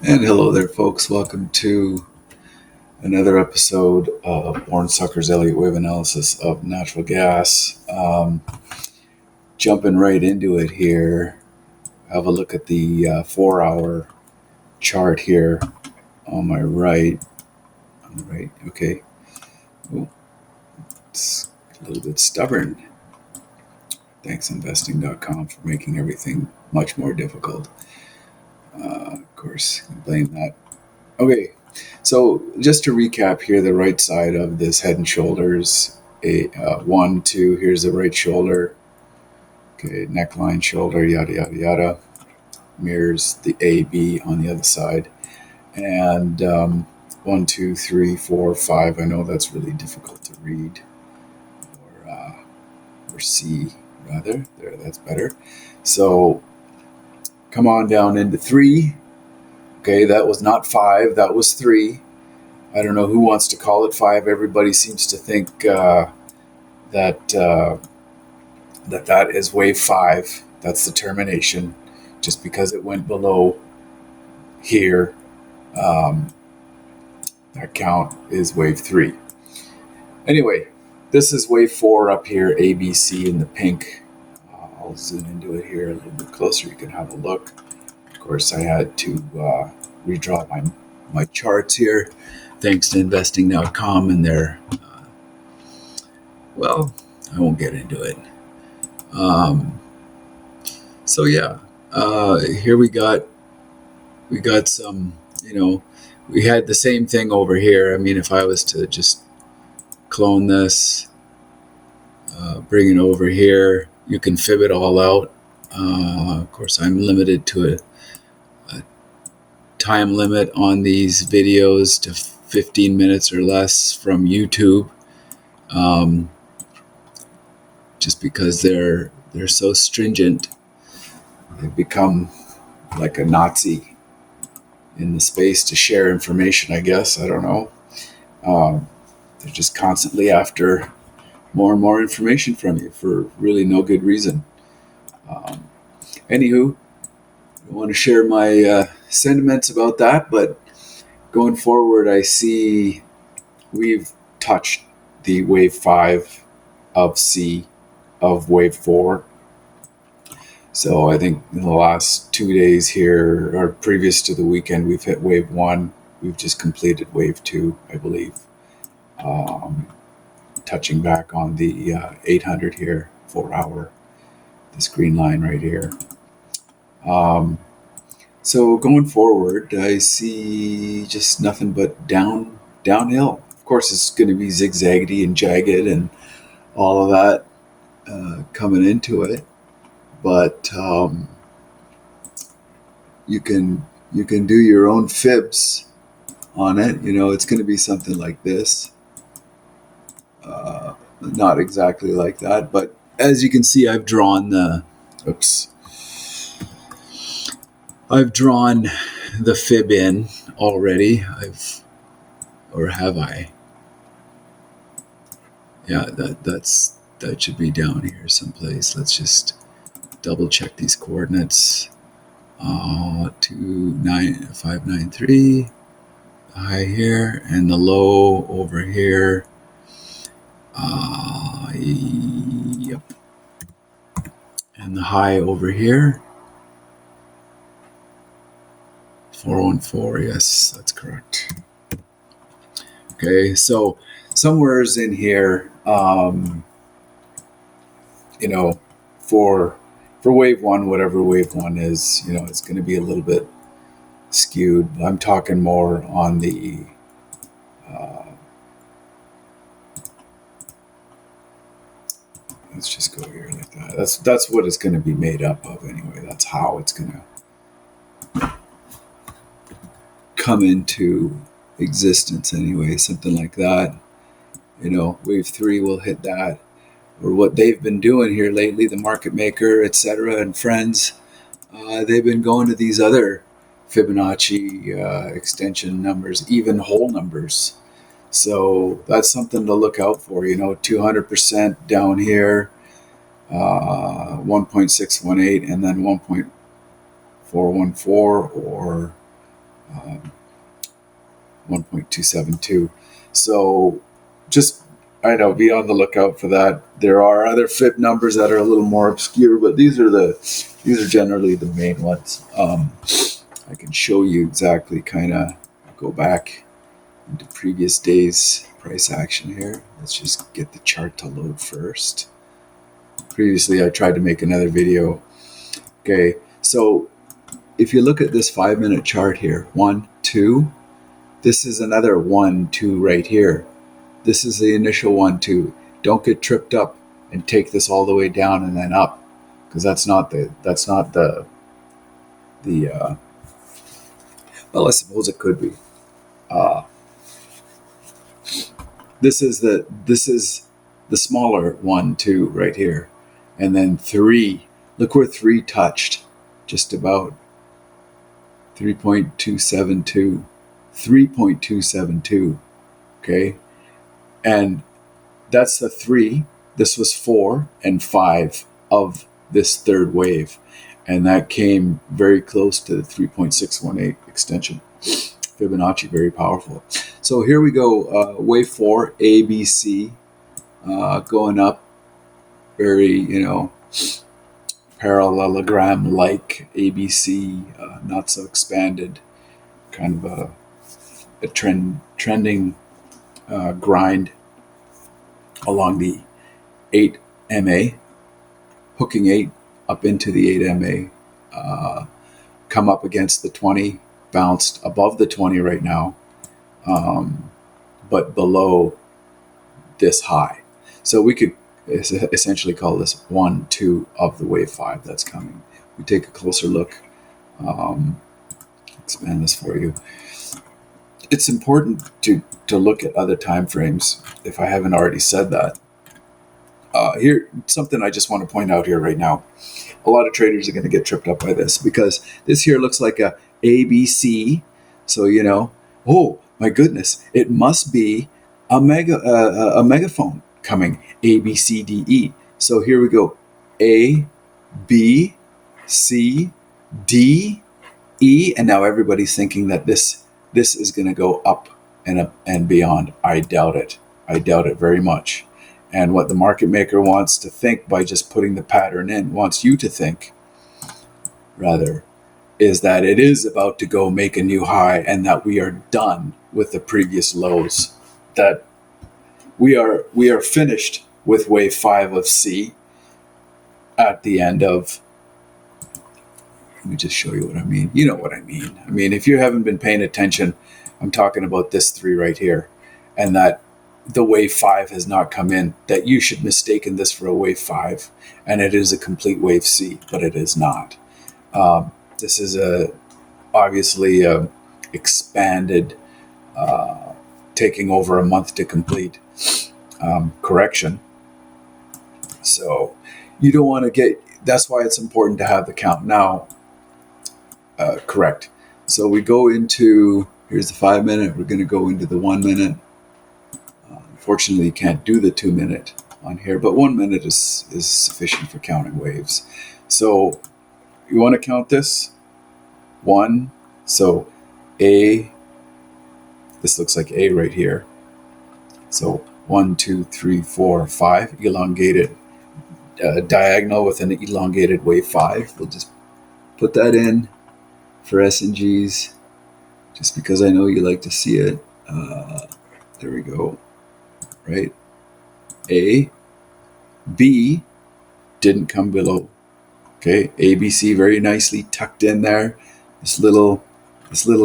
And hello there, folks. Welcome to another episode of Born Sucker's Elliott Wave Analysis of Natural Gas. Jumping right into it here, have a look at the 4-hour chart here on my right. On the right, okay. Oh, it's a little bit stubborn. Thanks, investing.com, for making everything much more difficult. Of course, I blame that. Okay, so just to recap here, the right side of this head and shoulders, one, two, here's the right shoulder, okay, neckline, shoulder, yada, yada, yada, mirrors the A, B on the other side, and 1, 2, 3, 4, 5, I know that's really difficult to read, or see, rather, there, that's better, so come on down into 3, okay, that was not 5, that was 3, I don't know who wants to call it 5. Everybody seems to think that is wave 5. That's the termination. Just because it went below here, that count is wave 3. Anyway, this is wave 4 up here, ABC in the pink. I'll zoom into it here a little bit closer. You can have a look. Of course, I had to redraw my charts here. Thanks to investing.com and their, well, I won't get into it. So yeah, here we got some, we had the same thing over here. I mean, if I was to just clone this, bring it over here, you can fib it all out. Of course, I'm limited to a time limit on these videos to 15 minutes or less from YouTube, just because they're so stringent. They've become like a Nazi in the space to share information, I guess. I don't know. They're just constantly after more and more information from you for really no good reason. Anywho, I want to share my sentiments about that, but going forward, I see we've touched the wave 5 of C of wave 4. So I think in the last 2 days here, or previous to the weekend, we've hit wave 1. We've just completed wave 2, I believe. Touching back on the 800 here, 4-hour, this green line right here. So going forward, I see just nothing but downhill. Of course, it's going to be zigzaggy and jagged and all of that coming into it. But you can do your own fibs on it. It's going to be something like this. Not exactly like that, but as you can see, I've drawn the fib in already. Have I? Yeah, that should be down here someplace. Let's just double check these coordinates. 29593, high here, and the low over here. Yep. And the high over here. 414, yes, that's correct. Okay, so somewhere's in here, for wave 1, whatever wave 1 is, it's going to be a little bit skewed. I'm talking more on the let's just go here like that. That's what it's going to be made up of anyway. That's how it's going to come into existence anyway, something like that. Wave 3 will hit that, or what they've been doing here lately, the market maker, etc., and friends, they've been going to these other Fibonacci extension numbers, even whole numbers. So that's something to look out for. 200% down here, 1.618, and then 1.414, or um, 1.272. So just, I know, be on the lookout for that. There are other Fib numbers that are a little more obscure, but these are generally the main ones. I can show you exactly, kind of go back into previous days price action here. Let's just get the chart to load first. Previously, I tried to make another video. Okay, so if you look at this 5-minute chart here, 1, 2, this is another 1, 2 right here. This is the initial 1, 2. Don't get tripped up and take this all the way down and then up, because that's not the well, I suppose it could be. This is the smaller 1, 2 right here, and then 3. Look where 3 touched, just about 3.272, 3.272. Okay, and that's the 3. This was 4 and 5 of this third wave, and that came very close to the 3.618 extension. Fibonacci, very powerful. So here we go, wave 4, ABC, going up, very, parallelogram-like ABC, not so expanded, kind of a trending grind along the 8 MA, hooking 8 up into the 8 MA, come up against the 20, bounced above the 20 right now, but below this high. So we could essentially call this 1, 2 of the wave 5 that's coming. We take a closer look, expand this for you. It's important to look at other time frames, if I haven't already said that. Here, something I just want to point out here right now. A lot of traders are going to get tripped up by this, because this here looks like a ABC. So, oh my goodness, it must be a megaphone coming, A, B, C, D, E. So here we go, A, B, C, D, E, and now everybody's thinking that this is going to go up and beyond. I doubt it. I doubt it very much. And what the market maker wants to think by just putting the pattern in, wants you to think, rather, is that it is about to go make a new high, and that we are done with the previous lows. That we are finished with wave 5 of C at the end of. Let me just show you what I mean. You know what I mean. I mean, if you haven't been paying attention, I'm talking about this 3 right here, and that the wave 5 has not come in, that you should mistaken this for a wave 5, and it is a complete wave C, but it is not. This is obviously a expanded, taking over a month to complete correction. So you don't want to get, that's why it's important to have the count now correct. So we go into, here's the 5-minute, we're going to go into the 1-minute. Unfortunately, you can't do the 2-minute on here, but 1 minute is sufficient for counting waves. So you want to count this 1. So A, this looks like A right here. So 1, 2, 3, 4, 5, elongated diagonal with an elongated wave 5. We'll just put that in for S&Gs, just because I know you like to see it. There we go. Right? A, B didn't come below. Okay, ABC very nicely tucked in there. This little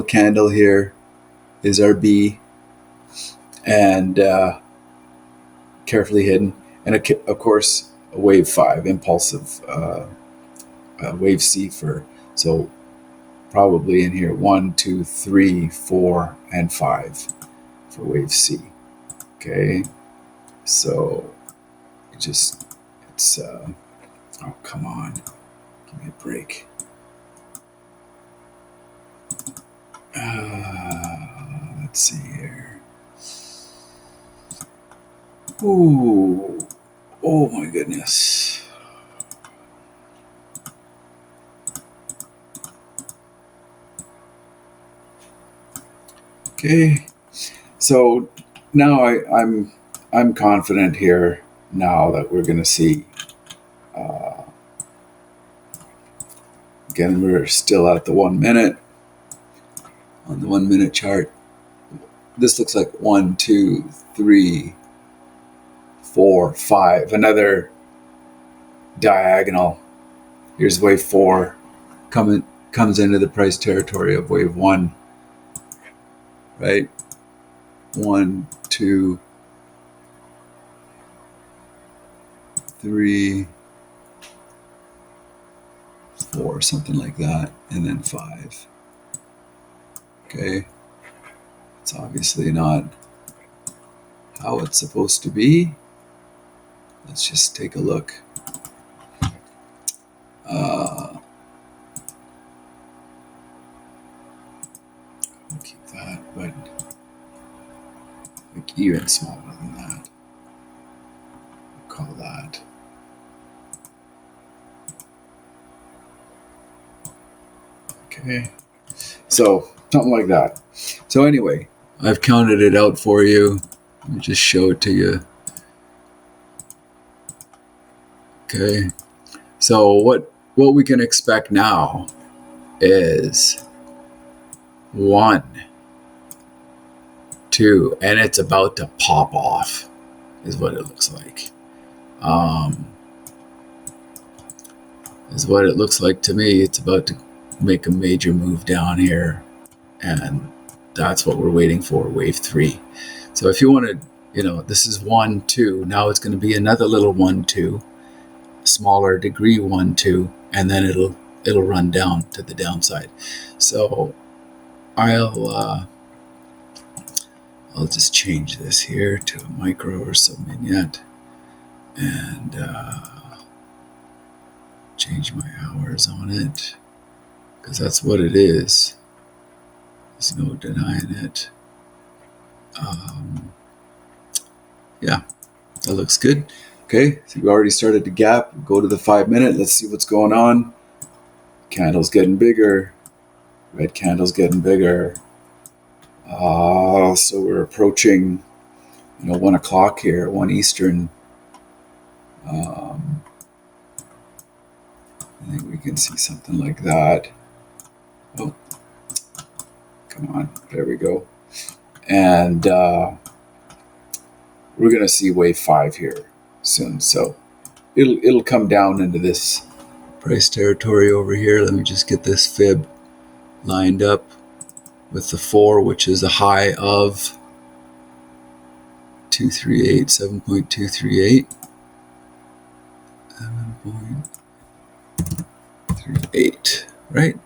candle here is our B, and carefully hidden. And of course, a wave 5, impulsive wave C for, so probably in here 1, 2, 3, 4, and 5 for wave C. Okay, so it's oh, come on, give me a break. Let's see here. Ooh, oh my goodness. Okay, so now I'm confident here now that we're going to see. Again, we're still at the 1 minute on the 1 minute chart. This looks like 1, 2, 3, 4, 5. Another diagonal. Here's wave 4 comes into the price territory of wave 1. Right? 1, 2, 3, 4, something like that, and then 5. Okay, it's obviously not how it's supposed to be. Let's just take a look. I'll keep that, but like even smaller than that. We'll call that. Okay, so something like that. So anyway, I've counted it out for you. Let me just show it to you. Okay, so what we can expect now is 1, 2, and it's about to pop off, is what it looks like. Is what it looks like to me. It's about to make a major move down here, and that's what we're waiting for, wave 3. So if you want to, this is 1, 2. Now it's going to be another little 1, 2, smaller degree 1, 2, and then it'll run down to the downside. So I'll just change this here to a micro or some vignette, and change my hours on it, because that's what it is. There's no denying it. Yeah, that looks good. Okay, so we already started to gap. Go to the 5 minute. Let's see what's going on. Candle's getting bigger. Red candle's getting bigger. So we're approaching, 1 o'clock here, 1 Eastern. I think we can see something like that. Oh, come on. There we go. And we're going to see wave 5 here soon. So it'll come down into this price territory over here. Let me just get this fib lined up with the 4, which is a high of 238, 7.238. 7.38, right?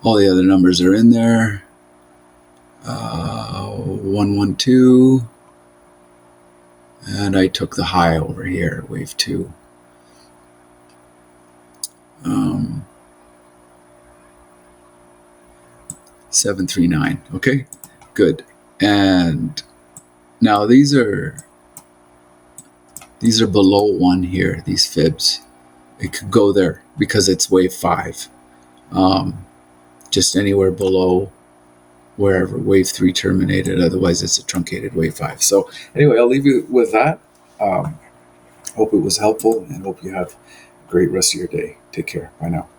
All the other numbers are in there. 112. And I took the high over here, wave 2. 739. Okay, good. And now these are below 1 here, these fibs. It could go there because it's wave 5. Just anywhere below wherever wave 3 terminated. Otherwise, it's a truncated wave 5. So anyway, I'll leave you with that. Hope it was helpful, and hope you have a great rest of your day. Take care. Bye now.